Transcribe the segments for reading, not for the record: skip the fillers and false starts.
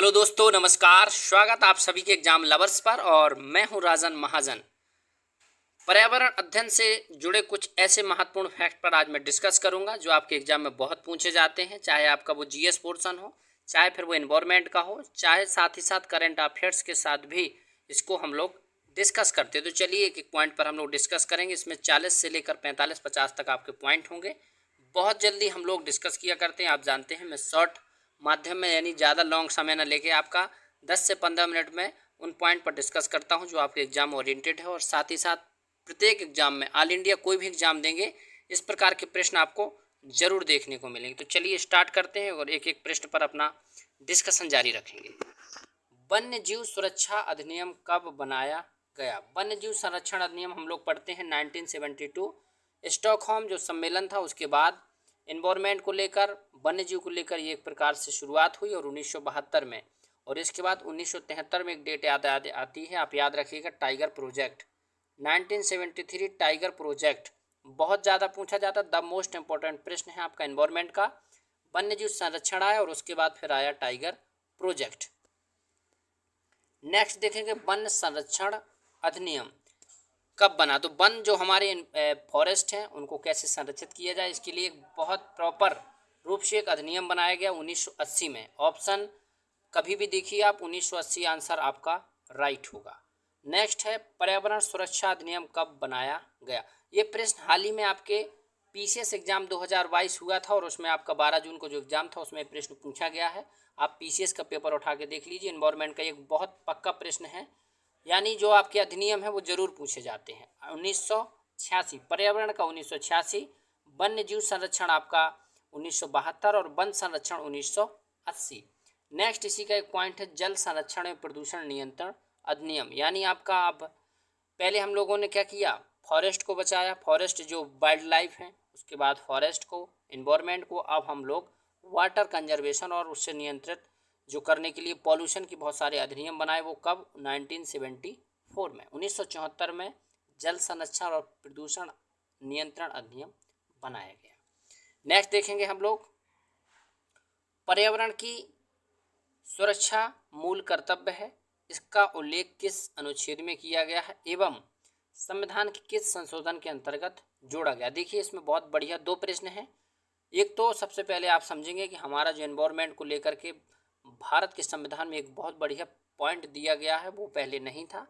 Hello दोस्तों, नमस्कार। स्वागत आप सभी के एग्जाम लवर्स पर। और मैं हूं राजन महाजन। पर्यावरण अध्ययन से जुड़े कुछ ऐसे महत्वपूर्ण फैक्ट पर आज मैं डिस्कस करूंगा जो आपके एग्जाम में बहुत पूछे जाते हैं, चाहे आपका वो जीएस पोर्शन हो, चाहे फिर वो एनवायरमेंट का हो, चाहे साथ ही साथ करंट अफेयर्स के साथ भी इसको हम लोग डिस्कस करते हैं। तो चलिए एक एक पॉइंट पर हम लोग डिस्कस करेंगे। इसमें 40 से लेकर 45-50 तक आपके पॉइंट होंगे। बहुत जल्दी हम लोग डिस्कस किया करते हैं, आप जानते हैं। मैं शॉर्ट माध्यम में यानी ज़्यादा लॉन्ग समय न लेके आपका 10 से 15 मिनट में उन पॉइंट पर डिस्कस करता हूं जो आपके एग्जाम ओरिएंटेड है। और साथ ही साथ प्रत्येक एग्जाम में, ऑल इंडिया कोई भी एग्जाम देंगे, इस प्रकार के प्रश्न आपको जरूर देखने को मिलेंगे। तो चलिए स्टार्ट करते हैं और एक एक प्रश्न पर अपना डिस्कशन जारी रखेंगे। वन्य जीव सुरक्षा अधिनियम कब बनाया गया? वन्य जीव संरक्षण अधिनियम हम लोग पढ़ते हैं 1972। स्टॉकहोम जो सम्मेलन था उसके बाद एनवायरमेंट को लेकर, वन्य जीव को लेकर ये एक प्रकार से शुरुआत हुई और 1972 में, और इसके बाद 1973 में एक डेट याद आती है, आप याद रखिएगा, टाइगर प्रोजेक्ट। 1973 टाइगर प्रोजेक्ट बहुत ज़्यादा पूछा जाता। द मोस्ट इंपॉर्टेंट प्रश्न है आपका एनवायरमेंट का। वन्य जीव संरक्षण आया और उसके बाद फिर आया टाइगर प्रोजेक्ट। नेक्स्ट देखेंगे वन संरक्षण अधिनियम कब बना। तो वन जो हमारे फॉरेस्ट हैं उनको कैसे संरक्षित किया जाए, इसके लिए एक बहुत प्रॉपर रूप से एक अधिनियम बनाया गया 1980 में। ऑप्शन कभी भी देखिए आप, 1980 आंसर आपका राइट होगा। नेक्स्ट है पर्यावरण सुरक्षा अधिनियम कब बनाया गया। ये प्रश्न हाल ही में आपके पीसीएस एग्जाम 2022 हुआ था और उसमें आपका 12 जून को जो एग्जाम था उसमें प्रश्न पूछा गया है। आप पीसीएस का पेपर उठा के देख लीजिए। एनवायरमेंट का एक बहुत पक्का प्रश्न है, यानी जो आपके अधिनियम है वो जरूर पूछे जाते हैं। 1986 पर्यावरण का, 1986 वन्य जीव संरक्षण आपका 1972 और वन संरक्षण 1980। नेक्स्ट इसी का एक पॉइंट है जल संरक्षण एवं प्रदूषण नियंत्रण अधिनियम, यानी आपका अब पहले हम लोगों ने क्या किया, फॉरेस्ट को बचाया, फॉरेस्ट जो वाइल्ड लाइफ है, उसके बाद फॉरेस्ट को, इन्वायरमेंट को। अब हम लोग वाटर कंजर्वेशन और उससे नियंत्रित जो करने के लिए पॉल्यूशन की बहुत सारे अधिनियम बनाए। वो कब? 1974 में। 1974 में जल संरक्षण और प्रदूषण नियंत्रण अधिनियम बनाया गया। नेक्स्ट देखेंगे हम लोग पर्यावरण की सुरक्षा मूल कर्तव्य है, इसका उल्लेख किस अनुच्छेद में किया गया है एवं संविधान के किस संशोधन के अंतर्गत जोड़ा गया। देखिए इसमें बहुत बढ़िया दो प्रश्न हैं। एक तो सबसे पहले आप समझेंगे कि हमारा जो एनवायरमेंट को लेकर के भारत के संविधान में एक बहुत बढ़िया पॉइंट दिया गया है, वो पहले नहीं था।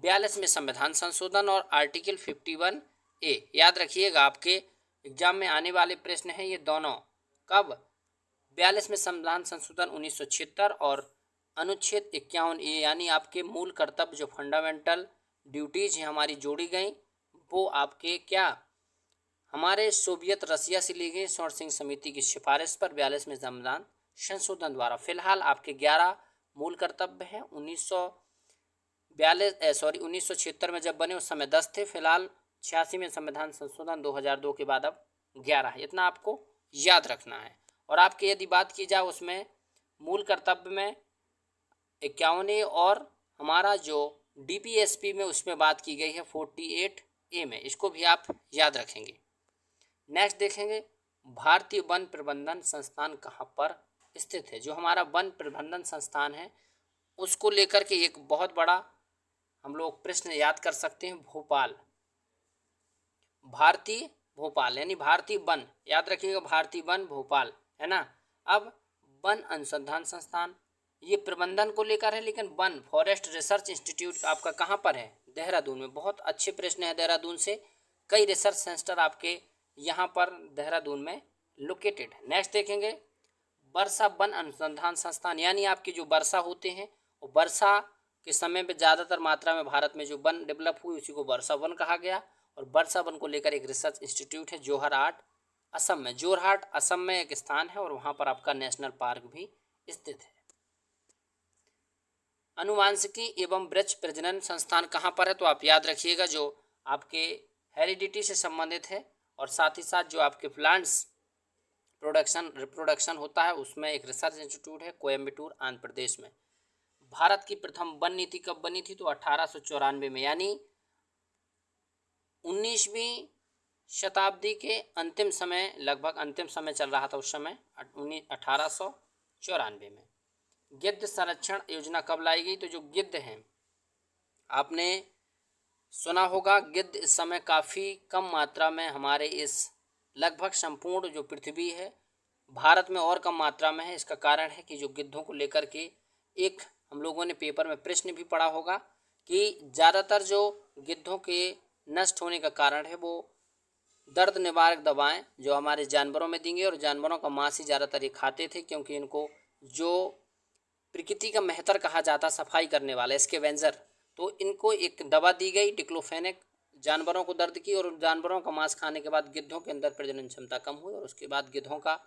42 में संविधान संशोधन और आर्टिकल 51A, याद रखिएगा आपके एग्जाम में आने वाले प्रश्न हैं ये दोनों। कब? 42 में संविधान संशोधन 1976 और अनुच्छेद 51A, यानी आपके मूल कर्तव्य जो फंडामेंटल ड्यूटीज हैं हमारी जोड़ी गई, वो आपके क्या, हमारे सोवियत रसिया से ली गई शोरसिंग समिति की सिफारिश पर 42 में संविधान संशोधन द्वारा। फिलहाल आपके 11 मूल कर्तव्य हैं। 1976 में जब बने उस समय 10 थे। फिलहाल 86 में संविधान संशोधन 2002 के बाद अब 11 है। इतना आपको याद रखना है। और आपके यदि बात की जाए उसमें मूल कर्तव्य में 51A और हमारा जो डीपीएसपी में उसमें बात की गई है 48A में, इसको भी आप याद रखेंगे। नेक्स्ट देखेंगे भारतीय वन प्रबंधन संस्थान कहाँ पर स्थित है। जो हमारा वन प्रबंधन संस्थान है उसको लेकर के एक बहुत बड़ा हम लोग प्रश्न याद कर सकते हैं। भोपाल, भारतीय भोपाल यानी भारतीय वन, याद रखिएगा, भारतीय वन भोपाल है ना। अब वन अनुसंधान संस्थान ये प्रबंधन को लेकर है, लेकिन वन फॉरेस्ट रिसर्च इंस्टीट्यूट आपका कहाँ पर है? देहरादून में। बहुत अच्छे प्रश्न है देहरादून से। कई रिसर्च सेंटर आपके यहाँ पर देहरादून में लोकेटेड है। नेक्स्ट देखेंगे वर्षा वन अनुसंधान संस्थान, यानी आपके जो वर्षा होते हैं वो वर्षा के समय पे ज़्यादातर मात्रा में भारत में जो वन डेवलप हुई उसी को वर्षा वन कहा गया। और वर्षा वन को लेकर एक रिसर्च इंस्टीट्यूट है जोरहाट असम में। जोरहाट असम में एक स्थान है और वहाँ पर आपका नेशनल पार्क भी स्थित है। अनुवांशिकी एवं वृक्ष प्रजनन संस्थान कहाँ पर है? तो आप याद रखिएगा जो आपके हेरिडिटी से संबंधित है और साथ ही साथ जो आपके प्लांट्स रिप्रोडक्शन होता है उसमें एक रिसर्च इंस्टीट्यूट है कोयम्बटूर आंध्र प्रदेश में। भारत की प्रथम वन नीति कब बनी थी? तो 1894 में, यानी 19वीं शताब्दी के अंतिम समय, लगभग अंतिम समय चल रहा था उस समय, 1894 में। गिद्ध संरक्षण योजना कब लाई गई? तो जो गिद्ध हैं, आपने सुना होगा, गिद्ध इस समय काफ़ी कम मात्रा में हमारे इस लगभग संपूर्ण जो पृथ्वी है, भारत में और कम मात्रा में है। इसका कारण है कि जो गिद्धों को लेकर के एक हम लोगों ने पेपर में प्रश्न भी पढ़ा होगा कि ज़्यादातर जो गिद्धों के नष्ट होने का कारण है वो दर्द निवारक दवाएं जो हमारे जानवरों में देंगे, और जानवरों का मांस ही ज़्यादातर ये खाते थे, क्योंकि इनको जो प्रकृति का मेहतर कहा जाता, सफाई करने वाला स्कैवेंजर, तो इनको एक दवा दी गई डिक्लोफेनेक, जानवरों को दर्द की, और जानवरों का मांस खाने के बाद गिद्धों के अंदर प्रजनन क्षमता कम हुई, और उसके बाद गिद्धों का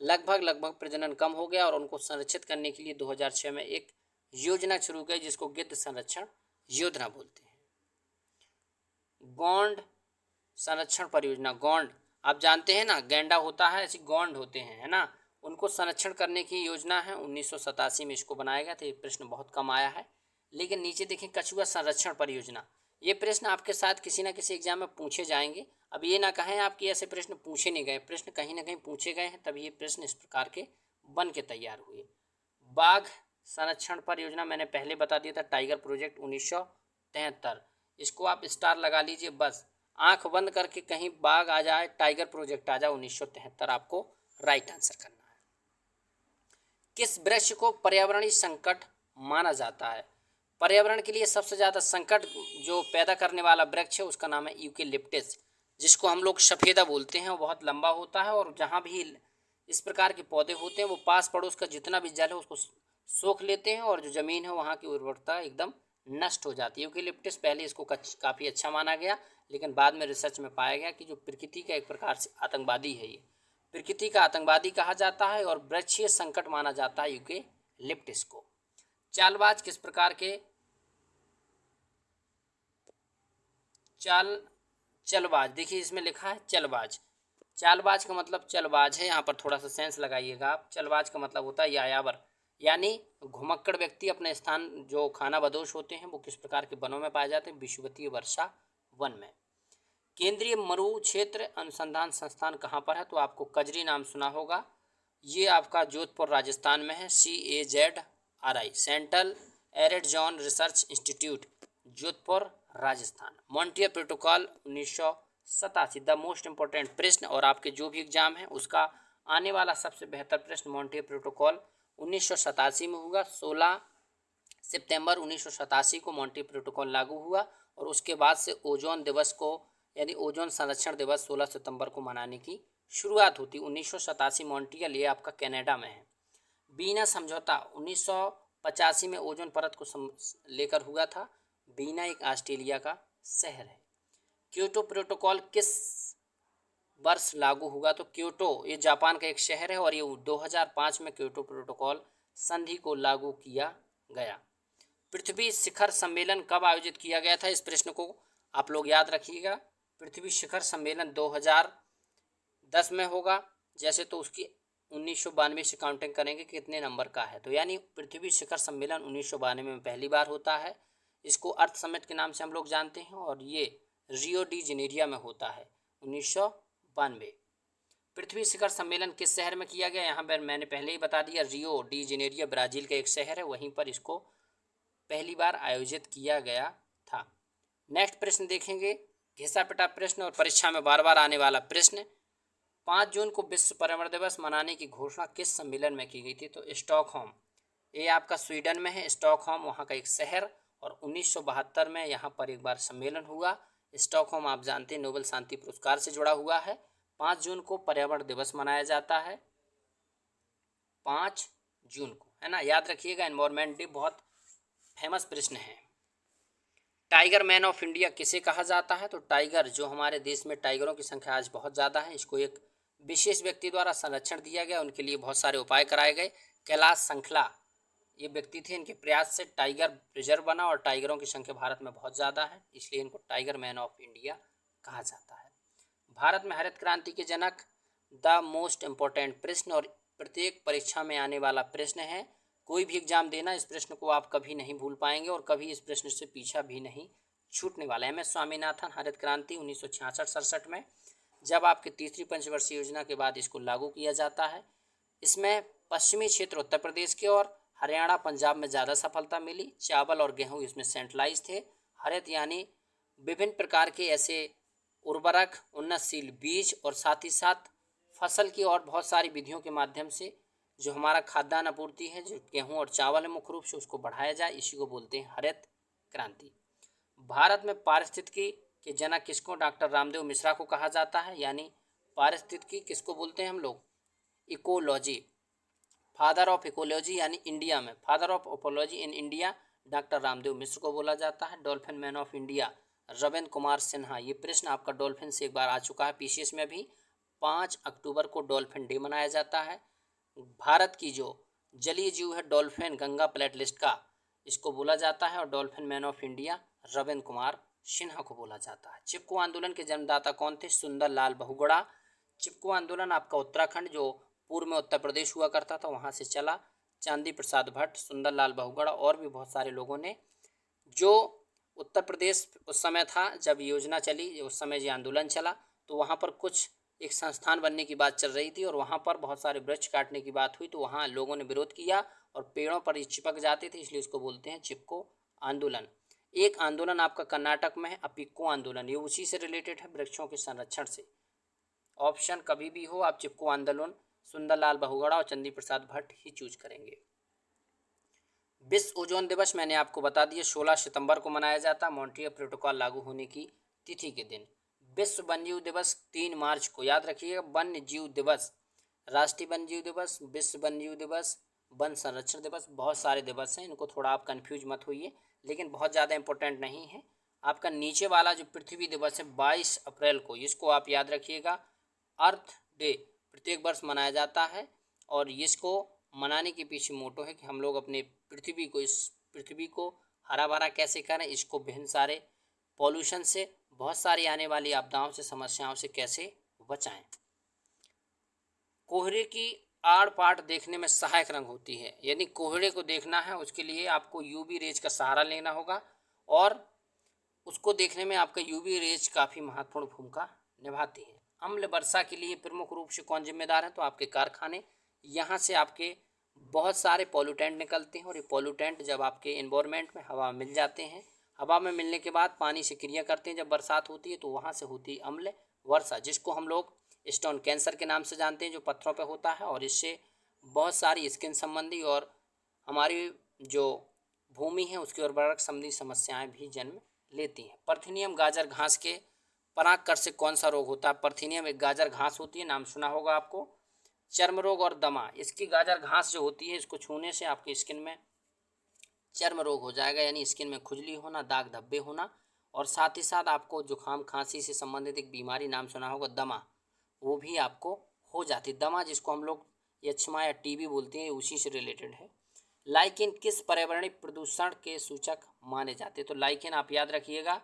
लगभग प्रजनन कम हो गया, और उनको संरक्षित करने के लिए 2006 में एक योजना शुरू की जिसको गिद्ध संरक्षण योजना बोलते हैं। गौंड संरक्षण परियोजना, गौंड आप जानते हैं ना, गैंडा होता है, ऐसे गौंड होते हैं, है ना, उनको संरक्षण करने की योजना है। 1987 में इसको बनाया गया था। ये प्रश्न बहुत कम आया है। लेकिन नीचे देखें, कछुआ संरक्षण परियोजना, ये प्रश्न आपके साथ किसी ना किसी एग्जाम में पूछे जाएंगे। अब ये ना कहें आपके ऐसे प्रश्न पूछे नहीं गए, प्रश्न कहीं ना कहीं पूछे गए हैं, तभी ये प्रश्न इस प्रकार के बन के तैयार हुए। बाघ संरक्षण परियोजना मैंने पहले बता दिया था, टाइगर प्रोजेक्ट 1973, इसको आप स्टार लगा लीजिए, बस आंख बंद करके कहीं बाघ आ जाए, टाइगर प्रोजेक्ट आ जाए, 1973 आपको राइट आंसर करना है। किस वृक्ष को पर्यावरणीय संकट माना जाता है? पर्यावरण के लिए सबसे ज़्यादा संकट जो पैदा करने वाला वृक्ष है उसका नाम है यूकेलिप्टस, जिसको हम लोग सफ़ेदा बोलते हैं। वो बहुत लंबा होता है, और जहाँ भी इस प्रकार के पौधे होते हैं वो पास पड़ोस का जितना भी जल है उसको सोख लेते हैं, और जो ज़मीन है वहाँ की उर्वरता एकदम नष्ट हो जाती है। यूकेलिप्टस पहले इसको काफ़ी अच्छा माना गया, लेकिन बाद में रिसर्च में पाया गया कि जो प्रकृति का एक प्रकार से आतंकवादी है, ये प्रकृति का आतंकवादी कहा जाता है, और वृक्षीय संकट माना जाता है यूकेलिप्टस को। चालबाज किस प्रकार के चलबाज, देखिए इसमें लिखा है चलबाज, चालबाज का मतलब चलबाज है, यहाँ पर थोड़ा सा सेंस लगाइएगा आप। चलबाज का मतलब होता है यायावर, यानी घुमक्कड़ व्यक्ति। अपने स्थान जो खाना बदोश होते हैं वो किस प्रकार के वनों में पाए जाते हैं? विषुवतीय वर्षा वन में। केंद्रीय मरु क्षेत्र अनुसंधान संस्थान कहाँ पर है? तो आपको कजरी नाम सुना होगा, ये आपका जोधपुर राजस्थान में है। CAZRI, central arid zone research institute, Jodhpur Rajasthan. Montreal protocol 1987, the most important प्रश्न, और आपके जो भी एग्जाम है उसका आने वाला सबसे बेहतर प्रश्न, मॉन्ट्रियल प्रोटोकॉल 1987 में होगा। 16 सितंबर 1987 को मॉन्ट्रियल प्रोटोकॉल लागू हुआ, और उसके बाद से ओजोन दिवस को, यानी ओजोन संरक्षण दिवस 16 सितंबर को मनाने की शुरुआत होती। 1987 मॉन्ट्रियल, ये आपका कनाडा में है। बीना समझौता 1985 में ओजोन परत को लेकर हुआ था। बीना एक ऑस्ट्रेलिया का शहर है। क्योटो प्रोटोकॉल किस वर्ष लागू हुआ? तो क्योटो ये जापान का एक शहर है, और ये 2005 में क्योटो प्रोटोकॉल संधि को लागू किया गया। पृथ्वी शिखर सम्मेलन कब आयोजित किया गया था? इस प्रश्न को आप लोग याद रखिएगा। पृथ्वी शिखर सम्मेलन 2010 में होगा। जैसे तो उसकी 1992 से काउंटिंग करेंगे कितने नंबर का है, तो यानी पृथ्वी शिखर सम्मेलन 1992 में पहली बार होता है। इसको अर्थ समिट के नाम से हम लोग जानते हैं, और ये रियो डी जेनेरिया में होता है 1992। पृथ्वी शिखर सम्मेलन किस शहर में किया गया? यहाँ पर मैंने पहले ही बता दिया, रियो डी जेनेरिया ब्राज़ील का एक शहर है, वहीं पर इसको पहली बार आयोजित किया गया था। नेक्स्ट प्रश्न देखेंगे, घिसा पिटा प्रश्न और परीक्षा में बार बार आने वाला प्रश्न। 5 जून को विश्व पर्यावरण दिवस मनाने की घोषणा किस सम्मेलन में की गई थी? तो स्टॉकहोम, ये आपका स्वीडन में है, स्टॉकहोम वहाँ का एक शहर, और 1972 में यहाँ पर एक बार सम्मेलन हुआ। स्टॉकहोम आप जानते हैं नोबेल शांति पुरस्कार से जुड़ा हुआ है। 5 जून को पर्यावरण दिवस मनाया जाता है, 5 जून को, है ना, याद रखिएगा। एनवायरनमेंट डे बहुत फेमस प्रश्न है। टाइगर मैन ऑफ इंडिया किसे कहा जाता है? तो टाइगर, जो हमारे देश में टाइगरों की संख्या आज बहुत ज़्यादा है, इसको एक विशेष व्यक्ति द्वारा संरक्षण दिया गया, उनके लिए बहुत सारे उपाय कराए गए। कैलाश संखला ये व्यक्ति थे, इनके प्रयास से टाइगर प्रिजर्व बना, और टाइगरों की संख्या भारत में बहुत ज़्यादा है, इसलिए इनको टाइगर मैन ऑफ इंडिया कहा जाता है। भारत में हरित क्रांति के जनक, द मोस्ट इम्पोर्टेंट प्रश्न, और प्रत्येक परीक्षा में आने वाला प्रश्न है। कोई भी एग्जाम देना, इस प्रश्न को आप कभी नहीं भूल पाएंगे, और कभी इस प्रश्न से पीछा भी नहीं छूटने वाला है। MS स्वामीनाथन, हरित क्रांति 1966-67 में, जब आपकी तीसरी पंचवर्षीय योजना के बाद इसको लागू किया जाता है। इसमें पश्चिमी क्षेत्र उत्तर प्रदेश के और हरियाणा पंजाब में ज़्यादा सफलता मिली। चावल और गेहूँ इसमें सेंट्रलाइज थे। हरित यानी विभिन्न प्रकार के ऐसे उर्वरक, उन्नतशील बीज और साथ ही साथ फसल की और बहुत सारी विधियों के माध्यम से जो हमारा खाद्यान्न आपूर्ति है, जो गेहूँ और चावल है मुख्य रूप से, उसको बढ़ाया जाए, इसी को बोलते हैं हरित क्रांति। भारत में पारिस्थितिकी के जनक किसको डॉक्टर रामदेव मिश्रा को कहा जाता है, यानी पारिस्थितिकी किसको बोलते हैं हम लोग, इकोलॉजी, फादर ऑफ इकोलॉजी, यानी इंडिया में father of ecology in India doctor Ramdev Mishra को बोला जाता है। Dolphin man of India Ravindra Kumar Sinha. ये प्रश्न आपका डॉल्फिन से एक बार आ चुका है पीसीएस में भी। 5 अक्टूबर को डॉल्फिन डे मनाया जाता है। भारत की जो जलीय जीव है डॉल्फिन, गंगा प्लेट लिस्ट का, इसको बोला जाता है। और dolphin man of India Ravindra Kumar Sinha को बोला जाता है। चिपको आंदोलन के जन्मदाता कौन थे, सुंदर लाल बहुगुणा। चिपको आंदोलन आपका उत्तराखंड, जो पूर्व में उत्तर प्रदेश हुआ करता था, वहाँ से चला। चांदी प्रसाद भट्ट, सुंदर लाल बहुगुणा और भी बहुत सारे लोगों ने, जो उत्तर प्रदेश उस समय था जब योजना चली, उस समय ये आंदोलन चला, तो वहाँ पर कुछ एक संस्थान बनने की बात चल रही थी और वहाँ पर बहुत सारे वृक्ष काटने की बात हुई, तो वहाँ लोगों ने विरोध किया और पेड़ों पर ये चिपक जाते थे, इसलिए उसको बोलते हैं चिपको आंदोलन। एक आंदोलन आपका कर्नाटक में है, अपिक्को आंदोलन, ये उसी से रिलेटेड है, वृक्षों के संरक्षण से। ऑप्शन कभी भी हो आप चिपको आंदोलन, सुंदरलाल बहुगुणा और चंदी प्रसाद भट्ट ही चूज करेंगे। विश्व ओजोन दिवस मैंने आपको बता दिया 16 सितंबर को मनाया जाता है, मॉन्ट्रियल प्रोटोकॉल लागू होने की तिथि के दिन। विश्व वन्यजीव दिवस 3 मार्च को, याद रखिएगा, वन्य जीव दिवस, राष्ट्रीय वन्य जीव दिवस, विश्व वन्य जीव दिवस, वन संरक्षण दिवस, बहुत सारे दिवस हैं, इनको थोड़ा आप कन्फ्यूज मत होइए, लेकिन बहुत ज़्यादा इंपॉर्टेंट नहीं है। आपका नीचे वाला जो पृथ्वी दिवस है 22 अप्रैल को, इसको आप याद रखिएगा, अर्थ डे प्रत्येक वर्ष मनाया जाता है। और इसको मनाने के पीछे मोटो है कि हम लोग अपने पृथ्वी को, इस पृथ्वी को हरा भरा कैसे करें, इसको विभिन्न सारे पॉल्यूशन से, बहुत सारी आने वाली आपदाओं से, समस्याओं से कैसे बचाएं। कोहरे की आड़ पाट देखने में सहायक रंग होती है, यानी कोहरे को देखना है उसके लिए आपको यूवी रेज का सहारा लेना होगा और उसको देखने में आपका यूवी रेज काफ़ी महत्वपूर्ण भूमिका निभाती है। अम्ल वर्षा के लिए प्रमुख रूप से कौन जिम्मेदार है, तो आपके कारखाने। यहाँ से आपके बहुत सारे पॉल्यूटेंट निकलते हैं और ये पॉल्यूटेंट जब आपके एनवायरनमेंट में हवा में मिल जाते हैं, हवा में मिलने के बाद पानी से क्रिया करते हैं, जब बरसात होती है तो वहाँ से होती है अम्ल वर्षा, जिसको हम लोग स्टोन कैंसर के नाम से जानते हैं, जो पत्थरों पर होता है। और इससे बहुत सारी स्किन संबंधी और हमारी जो भूमि है उसकी उर्वरक संबंधी समस्याएं भी जन्म लेती हैं। परथीनियम गाजर घास के परागकण से कौन सा रोग होता है, परथीनियम एक गाजर घास होती है, नाम सुना होगा आपको। चर्म रोग और दमा, इसकी गाजर घास जो होती है, इसको छूने से आपकी स्किन में चर्म रोग हो जाएगा, यानी स्किन में खुजली होना, दाग धब्बे होना, और साथ ही साथ आपको जुकाम खांसी से संबंधित एक बीमारी नाम सुना होगा दमा, वो भी आपको हो जाती है। दमा जिसको हम लोग यक्ष्मा या टीबी बोलते हैं, उसी से रिलेटेड है। लाइकेन किस पर्यावरणीय प्रदूषण के सूचक माने जाते हैं, तो लाइकेन आप याद रखिएगा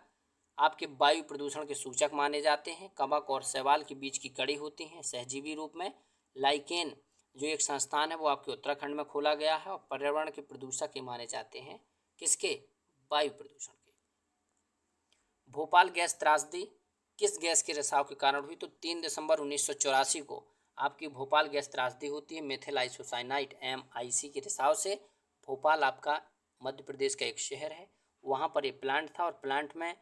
आपके वायु प्रदूषण के सूचक माने जाते हैं। कवक और शैवाल के बीच की कड़ी होती हैं सहजीवी रूप में। लाइकेन जो एक संस्थान है वो आपके उत्तराखंड में खोला गया है और पर्यावरण के प्रदूषक के माने जाते हैं, किसके, वायु प्रदूषण के। भोपाल गैस त्रासदी किस गैस के रिसाव के कारण हुई, तो 3 दिसंबर 1984 को आपकी भोपाल गैस त्रासदी होती है मेथिल आइसोसाइनाइड MIC के रिसाव से। भोपाल आपका मध्य प्रदेश का एक शहर है, वहाँ पर एक प्लांट था और प्लांट में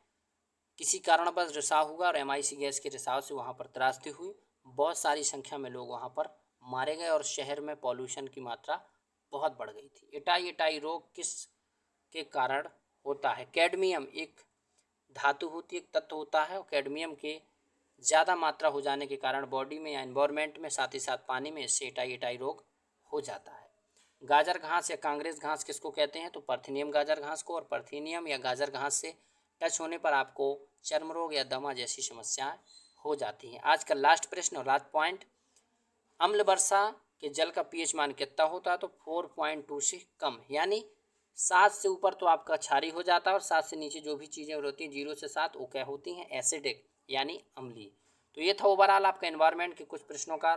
किसी कारणवश रिसाव हुआ और MIC गैस के रिसाव से वहाँ पर त्रासदी हुई, बहुत सारी संख्या में लोग वहाँ पर मारे गए और शहर में पॉल्यूशन की मात्रा बहुत बढ़ गई थी। एटाई रोग किस के कारण होता है, कैडमियम एक धातु होती है, एक तत्व होता है, और कैडमियम के ज़्यादा मात्रा हो जाने के कारण बॉडी में या एनवायरनमेंट में, साथ ही साथ पानी में, इससे एटाई रोग हो जाता है। गाजर घास या कांग्रेस घास किसको कहते हैं, तो परथीनियम गाजर घास को, और परथीनियम या गाजर घास से टच होने पर आपको चर्म रोग या दमा जैसी समस्याएं हो जाती हैं। आज का लास्ट प्रश्न और लास्ट पॉइंट, अम्ल वर्षा के जल का pH मान कितना होता है, तो 4.2 से कम, यानी 7 से ऊपर तो आपका क्षारीय हो जाता है और 7 से नीचे जो भी चीज़ें होती हैं 0 से 7 वो क्या होती हैं, एसिडिक यानी अम्लीय। तो ये था ओवरऑल आपका एनवायरनमेंट के कुछ प्रश्नों का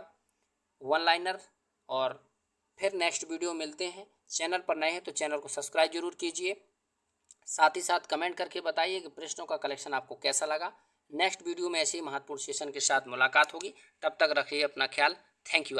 वन लाइनर, और फिर नेक्स्ट वीडियो मिलते हैं। चैनल पर नए हैं तो चैनल को सब्सक्राइब जरूर कीजिए, साथ ही साथ कमेंट करके बताइए कि प्रश्नों का कलेक्शन आपको कैसा लगा। नेक्स्ट वीडियो में ऐसे ही महत्वपूर्ण सेशन के साथ मुलाकात होगी, तब तक रखिए अपना ख्याल। Thank you.